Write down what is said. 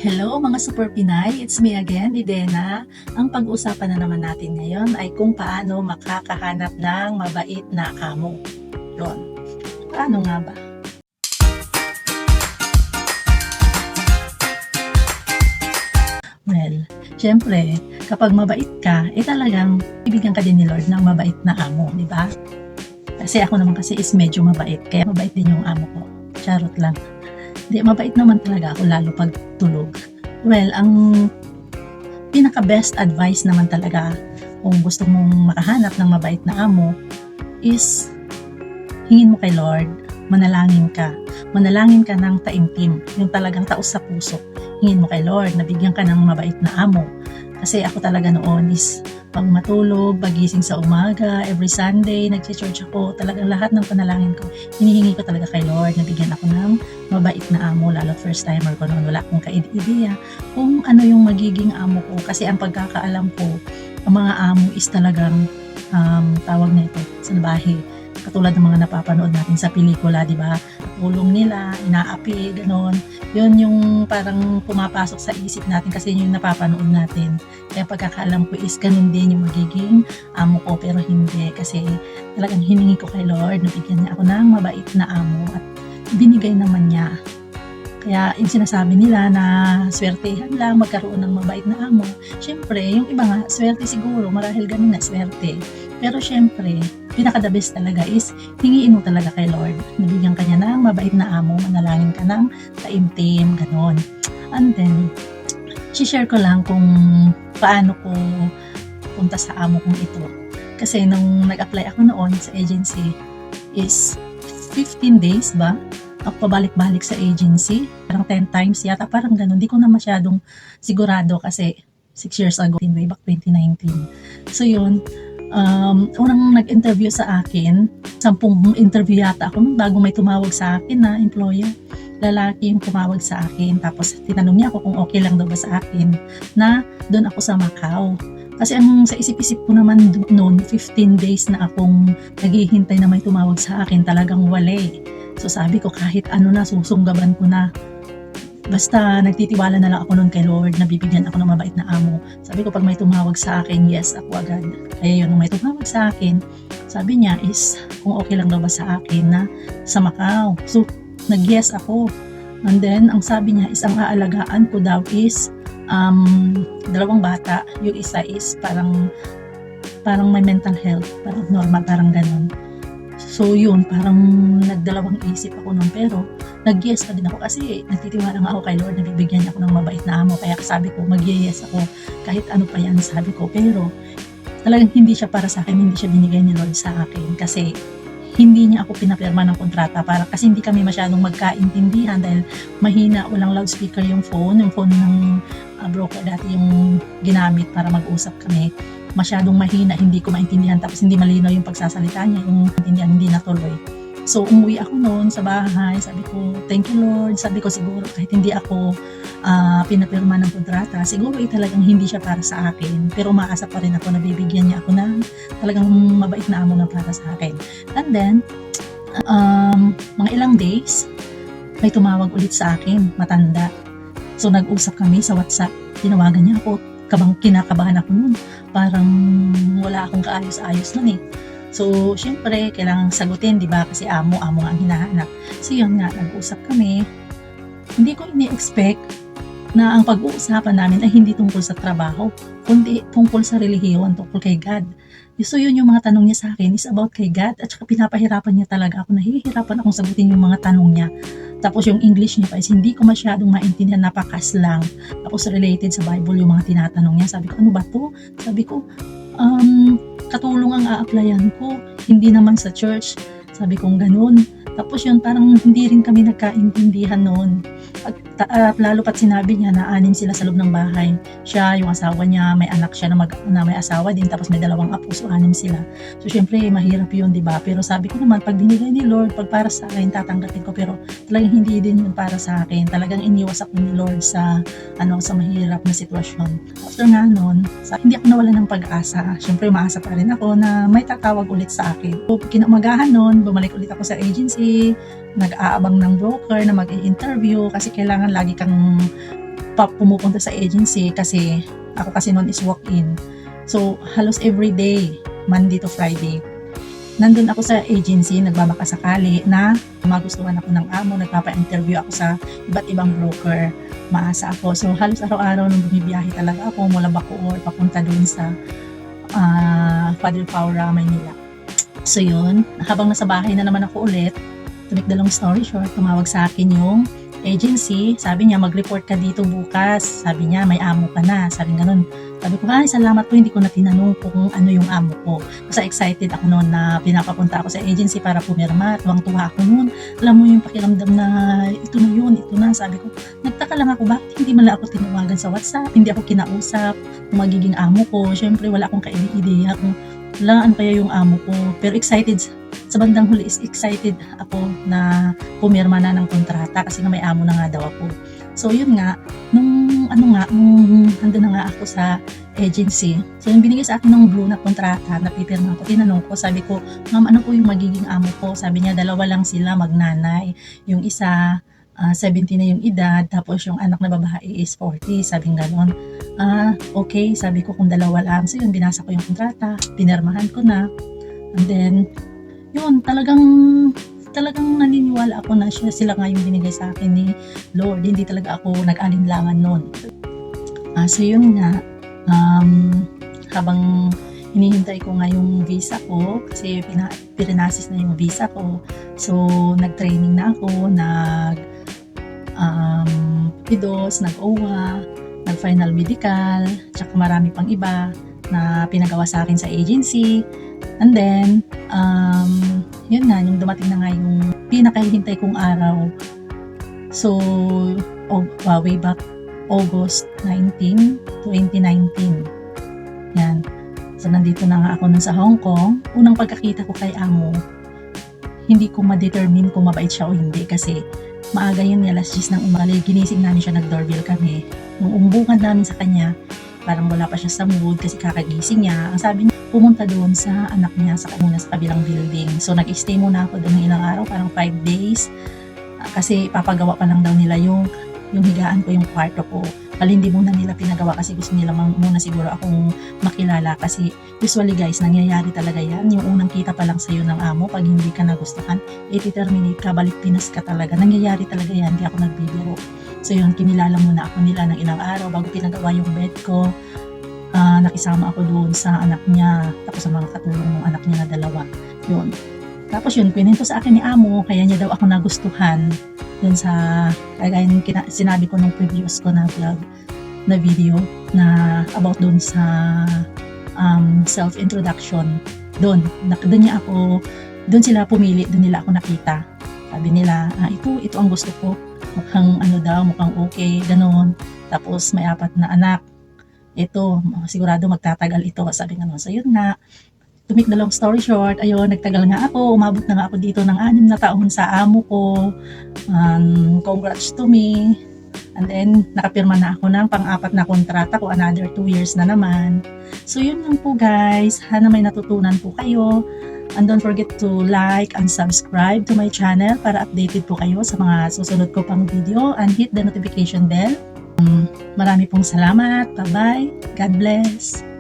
Hello mga Super Pinay, it's me again, Idena. Ang pag-uusapan na naman natin ngayon ay kung paano makakahanap ng mabait na amo. Yun. Paano nga ba? Well, syempre, kapag mabait ka, talagang bibigyan ka din ni Lord ng mabait na amo, di ba? Kasi ako naman kasi is medyo mabait, kaya mabait din yung amo ko. Charot lang. Hindi, mabait naman talaga ako lalo pag tulog. Well, ang pinaka-best advice naman talaga kung gusto mong makahanap ng mabait na amo is hingin mo kay Lord, manalangin ka. Manalangin ka ng taimtim, yung talagang taos sa puso. Hingin mo kay Lord, nabigyan ka ng mabait na amo. Kasi ako talaga noon is pag matulog, pagising sa umaga, every Sunday, nag-church ako, talagang lahat ng panalangin ko, hinihingi ko talaga kay Lord, nabigyan ako ng mabait na amo, lalo first timer ko noon, wala akong ka-idea kung ano yung magiging amo ko, kasi ang pagkakaalam ko, ang mga amo is talagang, tawag na ito, salbahe, katulad ng mga napapanood natin sa pelikula, di ba? Tulong nila, inaapi, ganon. Yun yung parang pumapasok sa isip natin kasi yun yung napapanood natin. Kaya pagkakaalam ko is ganun din yung magiging amo ko, pero hindi kasi talagang hiningi ko kay Lord, nabigyan niya ako ng mabait na amo at binigay naman niya. Kaya yung sinasabi nila na swertehan lang magkaroon ng mabait na amo, syempre yung iba nga swerte siguro, marahil ganun na swerte, pero syempre pinaka-the best talaga is hingiin mo talaga kay Lord, nabigyan ka niya ng mabait na amo, manalangin ka ng taimtim, ganon. And then share ko lang kung paano ko punta sa amo kong ito. Kasi nung nag-apply ako noon sa agency is 15 days ba? Ako pabalik-balik sa agency. Parang 10 times yata. Parang ganun. Di ko na masyadong sigurado kasi 6 years ago, way back 2019. So yun, unang nag-interview sa akin, 10 interview yata ako bago may tumawag sa akin na employer. Lalaki yung tumawag sa akin, tapos tinanong niya ako kung okay lang daw ba sa akin na doon ako sa Macau. Kasi ang sa isip-isip ko naman noon, 15 days na akong naghihintay na may tumawag sa akin, talagang wala. So sabi ko kahit ano na, susunggaban ko na. Basta nagtitiwala na lang ako noon kay Lord na bibigyan ako ng mabait na amo. Sabi ko pag may tumawag sa akin, yes ako agad. Kaya yun, nung may tumawag sa akin, sabi niya is kung okay lang daw ba sa akin na sa Macau. So nag-yes ako. And then, ang sabi niya is ang aalagaan ko daw is 2 bata. Yung isa is parang may mental health, parang normal, parang ganun. So yun, parang nagdalawang isip ako nun, pero nag-yes pa din ako kasi nagtitiwala nga ako kay Lord na bibigyan niya ako ng mabait na amo. Kaya sabi ko, mag-yes ako kahit ano pa yan, sabi ko. Pero talagang hindi siya para sa akin, hindi siya binigay ni Lord sa akin kasi hindi niya ako pinapirma ng kontrata para kasi hindi kami masyadong magkaintindihan dahil mahina, walang loudspeaker yung phone ng broker dati yung ginamit para mag-usap kami. Masyadong mahina, hindi ko maintindihan, tapos hindi malinaw yung pagsasalita niya, yung intindihan hindi natuloy. So umuwi ako noon sa bahay, sabi ko thank you Lord, sabi ko siguro kahit hindi ako pinapirma ng kontrata, siguro talagang hindi siya para sa akin, pero maasa pa rin ako na bibigyan niya ako ng talagang mabait na amo na para sa akin. And then mga ilang days may tumawag ulit sa akin, matanda. So nag-usap kami sa WhatsApp, tinawagan niya ako, kinakabahan ako noon, parang wala akong kaayos-ayos nun eh. So, syempre, kailangang sagutin, di ba? Kasi amo ang hinahanap. So, yun nga, nag-usap kami. Hindi ko ini-expect na ang pag-uusapan namin ay hindi tungkol sa trabaho, kundi tungkol sa relihiyon, tungkol kay God. So, yun yung mga tanong niya sa akin is about kay God, at saka pinapahirapan niya talaga ako. Nahihirapan akong sagutin yung mga tanong niya. Tapos yung English niya pa is hindi ko masyadong maintindihan, napakaslang. Tapos related sa Bible yung mga tinatanong niya. Sabi ko, ano ba to? Sabi ko, katulong ang a-applyan ko, hindi naman sa church. Sabi kong ganun. Tapos yun, parang hindi rin kami nagkaintindihan noon. At lalo pat sinabi niya na 6 sila sa loob ng bahay. Siya, yung asawa niya, may anak siya na may asawa din, tapos may 2 apo, so 6 sila. So syempre, mahirap yun, di ba? Pero sabi ko naman, pag binigay ni Lord, pag para sa akin, tatanggapin ko. Pero talagang hindi din yun para sa akin. Talagang iniwas ako ni Lord sa mahirap na sitwasyon. After nga nun, hindi ako nawala ng pag-asa. Syempre, maasa pa rin ako na may tatawag ulit sa akin. So, kinamagahan nun, bumalik ulit ako sa agency, nag-aabang ng broker na mag-i-interview kasi kailangan lagi kang pumupunta sa agency kasi ako kasi noon is walk-in. So, halos every day, Monday to Friday, nandun ako sa agency, nagbabakasakali na magustuhan ako ng amo, nagpapa-interview ako sa iba't ibang broker, maasa ako. So, halos araw-araw nung bumibiyahe talaga ako mula Bacoor papunta dun sa Father Paura, Maynila. So, yun, habang nasa bahay na naman ako ulit, to make the long story short, tumawag sa akin yung agency, sabi niya, mag-report ka dito bukas. Sabi niya, may amo ka na. Sabi ganun. Sabi ko, ay, salamat po, hindi ko na tinanong kung ano yung amo ko. Kasi excited ako noon na pinapapunta ako sa agency para pumirma. Tuwang-tuwa ako noon. Alam mo yung pakiramdam na ito na yun, ito na. Sabi ko, nagtaka lang ako, bakit hindi man lang ako tinawagan sa WhatsApp? Hindi ako kinausap kung magiging amo ko. Siyempre, wala akong ka-idea kung wala ano kaya yung amo ko. Pero excited, sa bandang huli is excited ako na pumirma na ng kontrata kasi na may amo na nga daw ako. So yun nga, nung nandun na nga ako sa agency, so yung binigay sa akin ng blue na kontrata na pipirma ko, tinanong ko, sabi ko, ma'am, ano po yung magiging amo ko? Sabi niya, dalawa lang sila magnanay. Yung isa, 70 na yung edad, tapos yung anak na babae is 40, sabing gano'n. Okay, sabi ko kung dalawa lang. So yun, binasa ko yung kontrata, pinirmahan ko na, and then, yun, talagang naniniwala ako na sila nga yung binigay sa akin ni Lord. Hindi talaga ako nag-alinlangan nun. So yun nga, habang hinihintay ko nga yung visa ko, kasi pirinasis na yung visa ko. So, nag-training na ako, PIDOS, nag-OWA, nag-final medical, tsaka marami pang iba na pinagawa sa akin sa agency. And then, yun nga, yung dumating na nga yung pinakahihintay kong araw. So, way back August 19, 2019. Yan. So, nandito na nga ako nun sa Hong Kong. Unang pagkakita ko kay amo, hindi ko ma-determine kung mabait siya o hindi kasi maaga yun, alas 10 ng umaga. Ginising namin siya, nag-doorbell kami. Nung umbungan namin sa kanya, parang wala pa siya sa mood kasi kakagising niya. Ang sabi niya, pumunta doon sa anak niya sa kabilang building. So, nag-stay muna ako doon ng ilang araw, parang 5 days. Kasi papagawa pa lang daw nila yung higaan ko, yung kwarto ko. Hindi muna nila pinagawa kasi gusto nila muna siguro akong makilala. Kasi usually guys, nangyayari talaga yan. Yung unang kita pa lang sa'yo ng amo, pag hindi ka nagustuhan, i-terminate ka, balik Pinas ka talaga. Nangyayari talaga yan, hindi ako nagbibiro. So yun, kinilala muna ako nila ng ilang araw bago pinagawa yung bed ko. Nakisama ako doon sa anak niya, tapos sa mga katulong ng anak niya na dalawa. Yun. Tapos yun, kwento sa akin ni amo, kaya niya daw ako nagustuhan dun sa, kaya sinabi ko nung previous ko na vlog, na video, na about dun sa self-introduction. Doon sila pumili, doon nila ako nakita. Sabi nila, ito ang gusto ko. Mukhang okay, gano'n. Tapos may 4 na anak. Ito, sigurado magtatagal ito. Sabi nga, so yun nga, to make the long story short, ayun, nagtagal nga ako, umabot na nga ako dito ng 6 na taon sa amo ko. Congrats to me. And then, nakapirma na ako ng pang-4 na kontrata ko, another 2 years na naman. So yun lang po guys, sana may natutunan po kayo. And don't forget to like and subscribe to my channel para updated po kayo sa mga susunod ko pang video, and hit the notification bell. Marami pong salamat. Bye-bye. God bless.